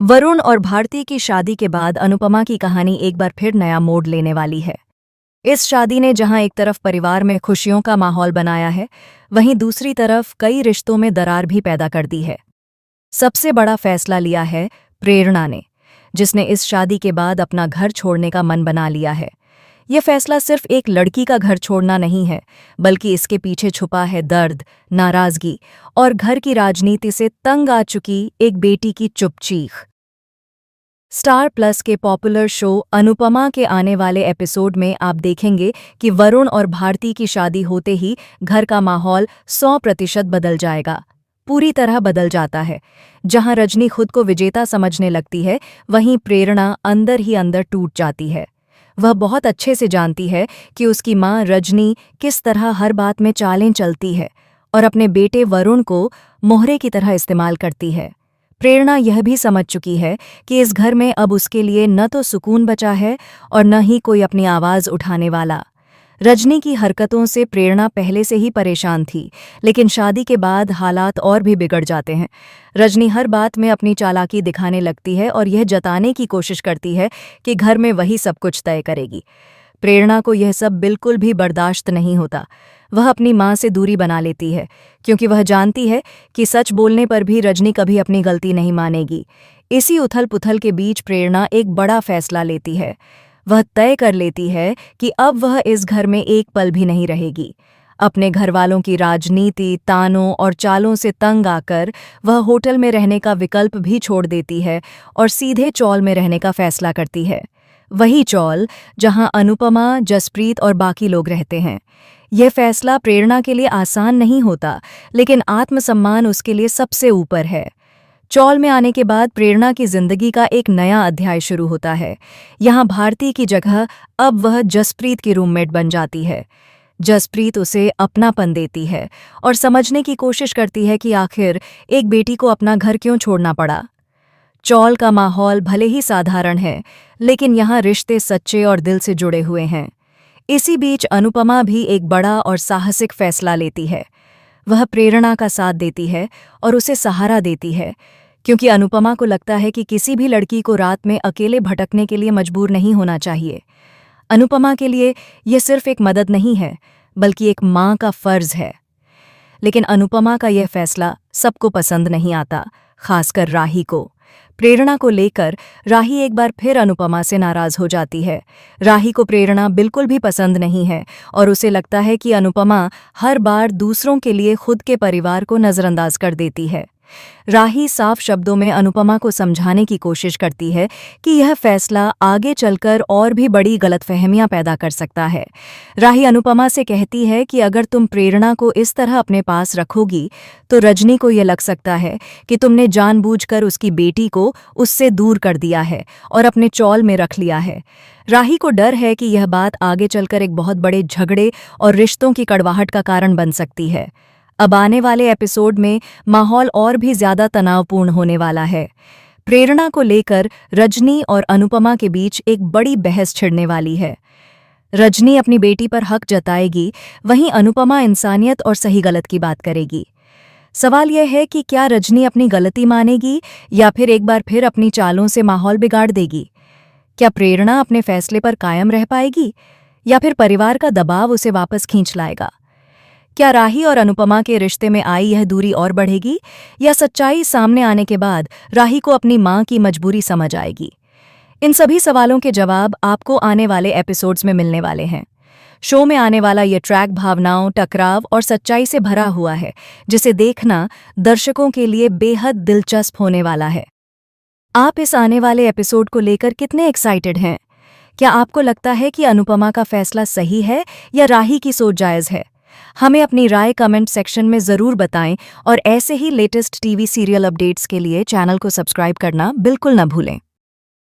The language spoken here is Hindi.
वरुण और भारती की शादी के बाद अनुपमा की कहानी एक बार फिर नया मोड़ लेने वाली है। इस शादी ने जहां एक तरफ परिवार में खुशियों का माहौल बनाया है, वहीं दूसरी तरफ कई रिश्तों में दरार भी पैदा कर दी है। सबसे बड़ा फैसला लिया है प्रेरणा ने, जिसने इस शादी के बाद अपना घर छोड़ने का मन बना लिया है। यह फैसला सिर्फ एक लड़की का घर छोड़ना नहीं है, बल्कि इसके पीछे छुपा है दर्द, नाराजगी और घर की राजनीति से तंग आ चुकी एक बेटी की चुप चीख। स्टार प्लस के पॉपुलर शो अनुपमा के आने वाले एपिसोड में आप देखेंगे कि वरुण और भारती की शादी होते ही घर का माहौल 100% बदल जाएगा, पूरी तरह बदल जाता है। जहां रजनी खुद को विजेता समझने लगती है, वहीं प्रेरणा अंदर ही अंदर टूट जाती है। वह बहुत अच्छे से जानती है कि उसकी मां रजनी किस तरह हर बात में चालें चलती है और अपने बेटे वरुण को मोहरे की तरह इस्तेमाल करती है। प्रेरणा यह भी समझ चुकी है कि इस घर में अब उसके लिए न तो सुकून बचा है और न ही कोई अपनी आवाज़ उठाने वाला। रजनी की हरकतों से प्रेरणा पहले से ही परेशान थी, लेकिन शादी के बाद हालात और भी बिगड़ जाते हैं। रजनी हर बात में अपनी चालाकी दिखाने लगती है और यह जताने की कोशिश करती है कि घर में वही सब कुछ तय करेगी। प्रेरणा को यह सब बिल्कुल भी बर्दाश्त नहीं होता। वह अपनी मां से दूरी बना लेती है, क्योंकि वह जानती है कि सच बोलने पर भी रजनी कभी अपनी गलती नहीं मानेगी। इसी उथल पुथल के बीच प्रेरणा एक बड़ा फैसला लेती है। वह तय कर लेती है कि अब वह इस घर में एक पल भी नहीं रहेगी। अपने घरवालों की राजनीति, तानों और चालों से तंग आकर वह होटल में रहने का विकल्प भी छोड़ देती है और सीधे चौल में रहने का फैसला करती है। वही चौल जहां अनुपमा, जसप्रीत और बाकी लोग रहते हैं। यह फैसला प्रेरणा के लिए आसान नहीं होता, लेकिन आत्मसम्मान उसके लिए सबसे ऊपर है। चौल में आने के बाद प्रेरणा की जिंदगी का एक नया अध्याय शुरू होता है। यहाँ भारती की जगह अब वह जसप्रीत की रूममेट बन जाती है। जसप्रीत उसे अपनापन देती है और समझने की कोशिश करती है कि आखिर एक बेटी को अपना घर क्यों छोड़ना पड़ा। चौल का माहौल भले ही साधारण है, लेकिन यहाँ रिश्ते सच्चे और दिल से जुड़े हुए हैं। इसी बीच अनुपमा भी एक बड़ा और साहसिक फैसला लेती है। वह प्रेरणा का साथ देती है और उसे सहारा देती है, क्योंकि अनुपमा को लगता है कि किसी भी लड़की को रात में अकेले भटकने के लिए मजबूर नहीं होना चाहिए। अनुपमा के लिए यह सिर्फ एक मदद नहीं है, बल्कि एक मां का फर्ज है। लेकिन अनुपमा का यह फैसला सबको पसंद नहीं आता, खासकर राही को। प्रेरणा को लेकर राही एक बार फिर अनुपमा से नाराज हो जाती है। राही को प्रेरणा बिल्कुल भी पसंद नहीं है और उसे लगता है कि अनुपमा हर बार दूसरों के लिए खुद के परिवार को नज़रअंदाज कर देती है। राही साफ शब्दों में अनुपमा को समझाने की कोशिश करती है कि यह फैसला आगे चलकर और भी बड़ी गलतफहमियां पैदा कर सकता है। राही अनुपमा से कहती है कि अगर तुम प्रेरणा को इस तरह अपने पास रखोगी, तो रजनी को यह लग सकता है कि तुमने जानबूझकर उसकी बेटी को उससे दूर कर दिया है और अपने चौल में रख लिया है। राही को डर है कि यह बात आगे चलकर एक बहुत बड़े झगड़े और रिश्तों की कड़वाहट का कारण बन सकती है। अब आने वाले एपिसोड में माहौल और भी ज्यादा तनावपूर्ण होने वाला है। प्रेरणा को लेकर रजनी और अनुपमा के बीच एक बड़ी बहस छिड़ने वाली है। रजनी अपनी बेटी पर हक जताएगी, वहीं अनुपमा इंसानियत और सही गलत की बात करेगी। सवाल यह है कि क्या रजनी अपनी गलती मानेगी या फिर एक बार फिर अपनी चालों से माहौल बिगाड़ देगी? क्या प्रेरणा अपने फैसले पर कायम रह पाएगी या फिर परिवार का दबाव उसे वापस खींच लाएगा? क्या राही और अनुपमा के रिश्ते में आई यह दूरी और बढ़ेगी या सच्चाई सामने आने के बाद राही को अपनी मां की मजबूरी समझ आएगी? इन सभी सवालों के जवाब आपको आने वाले एपिसोड्स में मिलने वाले हैं। शो में आने वाला यह ट्रैक भावनाओं, टकराव और सच्चाई से भरा हुआ है, जिसे देखना दर्शकों के लिए बेहद दिलचस्प होने वाला है। आप इस आने वाले एपिसोड को लेकर कितने एक्साइटेड हैं? क्या आपको लगता है कि अनुपमा का फैसला सही है या राही की सोच जायज़ है? हमें अपनी राय कमेंट सेक्शन में ज़रूर बताएं और ऐसे ही लेटेस्ट टीवी सीरियल अपडेट्स के लिए चैनल को सब्सक्राइब करना बिल्कुल न भूलें।